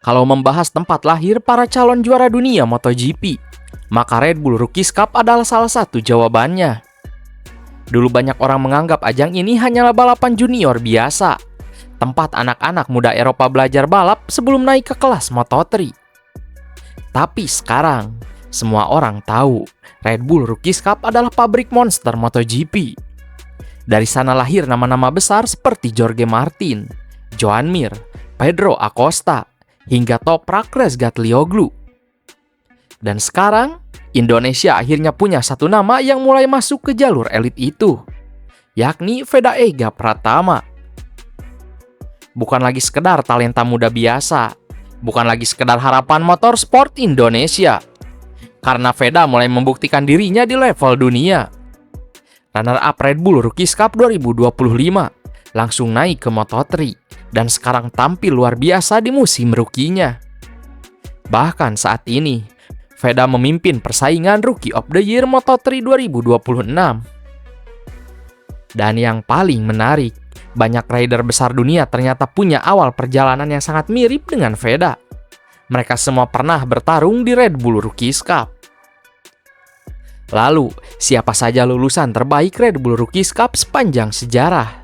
Kalau membahas tempat lahir para calon juara dunia MotoGP, maka Red Bull Rookies Cup adalah salah satu jawabannya. Dulu banyak orang menganggap ajang ini hanyalah balapan junior biasa, tempat anak-anak muda Eropa belajar balap sebelum naik ke kelas Moto3. Tapi sekarang, semua orang tahu Red Bull Rookies Cup adalah pabrik monster MotoGP. Dari sana lahir nama-nama besar seperti Jorge Martin, Joan Mir, Pedro Acosta, hingga Toprak Razgatlioglu. Dan sekarang, Indonesia akhirnya punya satu nama yang mulai masuk ke jalur elit itu, yakni Veda Ega Pratama. Bukan lagi sekedar talenta muda biasa, bukan lagi sekedar harapan motorsport Indonesia, karena Veda mulai membuktikan dirinya di level dunia. Runner-up Red Bull Rookies Cup 2025 langsung naik ke Moto3 dan sekarang tampil luar biasa di musim rookie-nya. Bahkan saat ini, Veda memimpin persaingan Rookie of the Year Moto3 2026. Dan yang paling menarik, banyak rider besar dunia ternyata punya awal perjalanan yang sangat mirip dengan Veda. Mereka semua pernah bertarung di Red Bull Rookies Cup. Lalu, siapa saja lulusan terbaik Red Bull Rookies Cup sepanjang sejarah?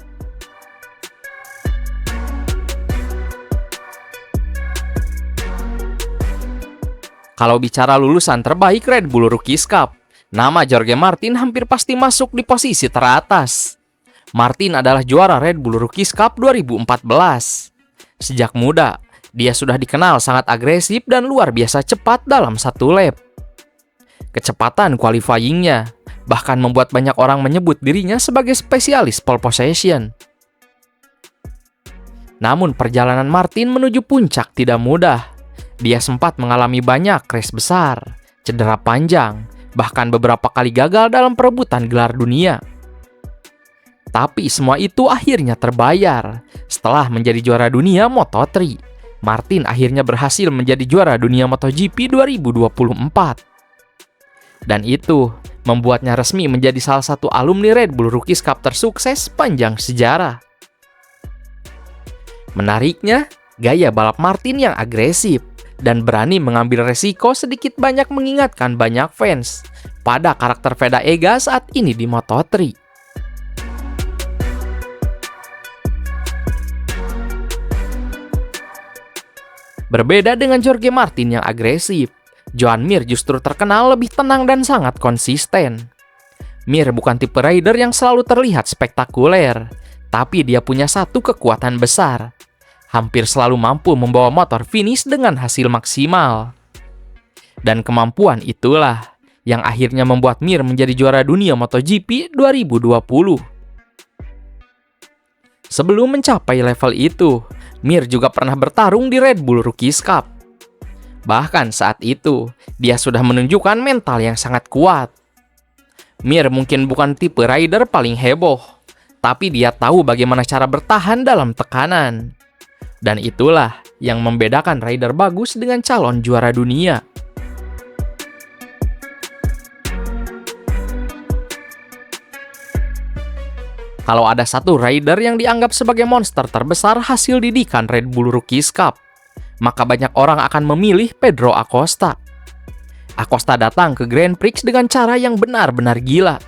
Kalau bicara lulusan terbaik Red Bull Rookies Cup, nama Jorge Martin hampir pasti masuk di posisi teratas. Martin adalah juara Red Bull Rookies Cup 2014. Sejak muda, dia sudah dikenal sangat agresif dan luar biasa cepat dalam satu lap. Kecepatan qualifying-nya bahkan membuat banyak orang menyebut dirinya sebagai spesialis pole position. Namun perjalanan Martin menuju puncak tidak mudah. Dia sempat mengalami banyak crash besar, cedera panjang, bahkan beberapa kali gagal dalam perebutan gelar dunia. Tapi semua itu akhirnya terbayar. Setelah menjadi juara dunia Moto3, Martin akhirnya berhasil menjadi juara dunia MotoGP 2024. Dan itu membuatnya resmi menjadi salah satu alumni Red Bull Rookies Cup tersukses sepanjang sejarah. Menariknya, gaya balap Martin yang agresif dan berani mengambil resiko sedikit banyak mengingatkan banyak fans pada karakter Veda Ega saat ini di Moto3. Berbeda dengan Jorge Martin yang agresif, Joan Mir justru terkenal lebih tenang dan sangat konsisten. Mir bukan tipe rider yang selalu terlihat spektakuler, tapi dia punya satu kekuatan besar. Hampir selalu mampu membawa motor finish dengan hasil maksimal. Dan kemampuan itulah yang akhirnya membuat Mir menjadi juara dunia MotoGP 2020. Sebelum mencapai level itu, Mir juga pernah bertarung di Red Bull Rookies Cup. Bahkan saat itu, dia sudah menunjukkan mental yang sangat kuat. Mir mungkin bukan tipe rider paling heboh, tapi dia tahu bagaimana cara bertahan dalam tekanan. Dan itulah yang membedakan rider bagus dengan calon juara dunia. Kalau ada satu rider yang dianggap sebagai monster terbesar hasil didikan Red Bull Rookies Cup, maka banyak orang akan memilih Pedro Acosta. Acosta datang ke Grand Prix dengan cara yang benar-benar gila.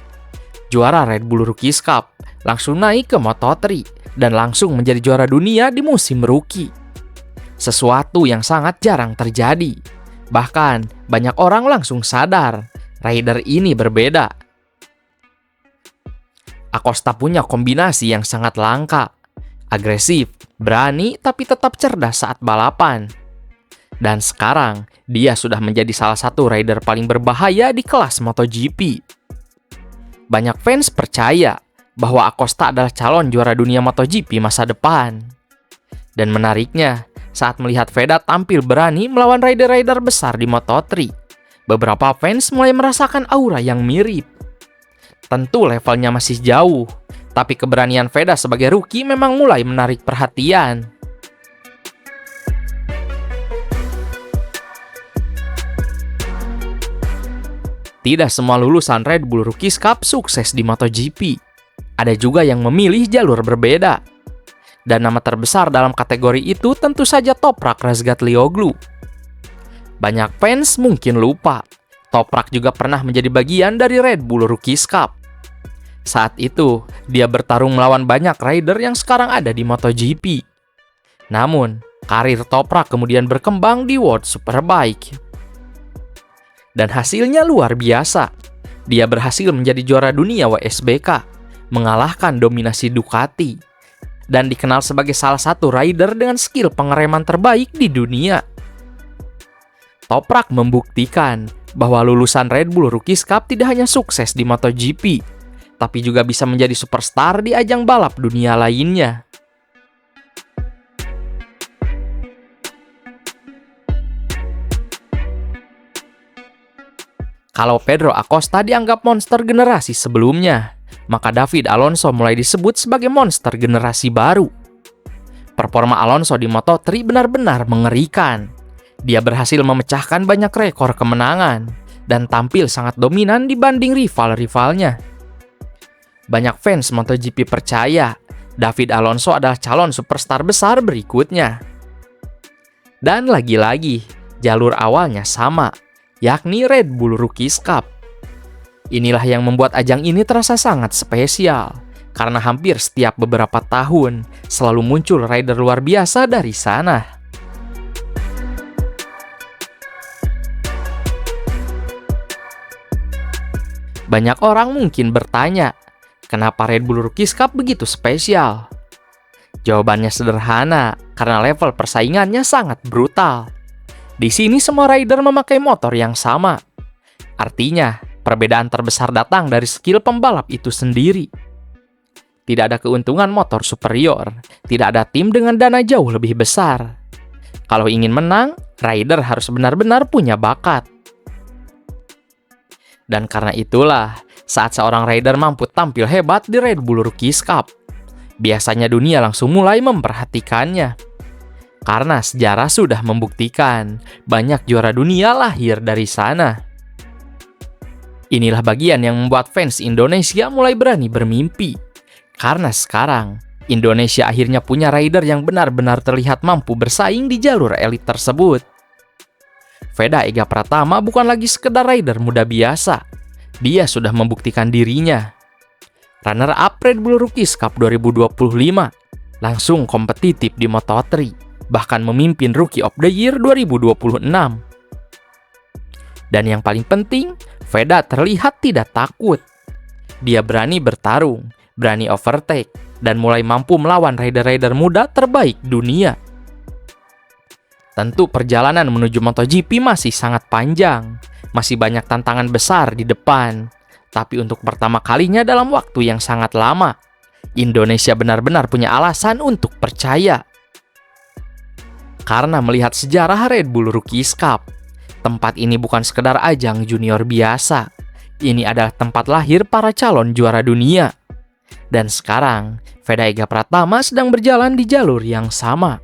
Juara Red Bull Rookies Cup, langsung naik ke Moto3, dan langsung menjadi juara dunia di musim rookie. Sesuatu yang sangat jarang terjadi. Bahkan, banyak orang langsung sadar, rider ini berbeda. Acosta punya kombinasi yang sangat langka. Agresif, berani, tapi tetap cerdas saat balapan. Dan sekarang, dia sudah menjadi salah satu rider paling berbahaya di kelas MotoGP. Banyak fans percaya bahwa Acosta adalah calon juara dunia MotoGP masa depan. Dan menariknya, saat melihat Veda tampil berani melawan rider-rider besar di Moto3, beberapa fans mulai merasakan aura yang mirip. Tentu levelnya masih jauh, tapi keberanian Veda sebagai rookie memang mulai menarik perhatian. Tidak semua lulusan Red Bull Rookies Cup sukses di MotoGP. Ada juga yang memilih jalur berbeda. Dan nama terbesar dalam kategori itu tentu saja Toprak Razgatlioglu. Banyak fans mungkin lupa, Toprak juga pernah menjadi bagian dari Red Bull Rookies Cup. Saat itu, dia bertarung melawan banyak rider yang sekarang ada di MotoGP. Namun, karir Toprak kemudian berkembang di World Superbike. Dan hasilnya luar biasa. Dia berhasil menjadi juara dunia WSBK, mengalahkan dominasi Ducati, dan dikenal sebagai salah satu rider dengan skill pengereman terbaik di dunia. Toprak membuktikan bahwa lulusan Red Bull Rookies Cup tidak hanya sukses di MotoGP, tapi juga bisa menjadi superstar di ajang balap dunia lainnya. Kalau Pedro Acosta dianggap monster generasi sebelumnya, maka David Alonso mulai disebut sebagai monster generasi baru. Performa Alonso di Moto3 benar-benar mengerikan. Dia berhasil memecahkan banyak rekor kemenangan dan tampil sangat dominan dibanding rival-rivalnya. Banyak fans MotoGP percaya David Alonso adalah calon superstar besar berikutnya. Dan lagi-lagi, jalur awalnya sama, yakni Red Bull Rookies Cup. Inilah yang membuat ajang ini terasa sangat spesial, karena hampir setiap beberapa tahun selalu muncul rider luar biasa dari sana. Banyak orang mungkin bertanya, kenapa Red Bull Rookies Cup begitu spesial? Jawabannya sederhana, karena level persaingannya sangat brutal. Di sini semua rider memakai motor yang sama. Artinya, perbedaan terbesar datang dari skill pembalap itu sendiri. Tidak ada keuntungan motor superior, tidak ada tim dengan dana jauh lebih besar. Kalau ingin menang, rider harus benar-benar punya bakat. Dan karena itulah, saat seorang rider mampu tampil hebat di Red Bull Rookies Cup, biasanya dunia langsung mulai memperhatikannya. Karena sejarah sudah membuktikan banyak juara dunia lahir dari sana. Inilah bagian yang membuat fans Indonesia mulai berani bermimpi. Karena sekarang, Indonesia akhirnya punya rider yang benar-benar terlihat mampu bersaing di jalur elit tersebut. Veda Ega Pratama bukan lagi sekedar rider muda biasa. Dia sudah membuktikan dirinya. Runner-up Red Bull Rookies Cup 2025, langsung kompetitif di Moto3. Bahkan memimpin Rookie of the Year 2026. Dan yang paling penting, Veda terlihat tidak takut. Dia berani bertarung, berani overtake, dan mulai mampu melawan rider-rider muda terbaik dunia. Tentu perjalanan menuju MotoGP masih sangat panjang, masih banyak tantangan besar di depan. Tapi untuk pertama kalinya dalam waktu yang sangat lama, Indonesia benar-benar punya alasan untuk percaya. Karena melihat sejarah Red Bull Rookies Cup, tempat ini bukan sekedar ajang junior biasa. Ini adalah tempat lahir para calon juara dunia. Dan sekarang, Veda Ega Pratama sedang berjalan di jalur yang sama.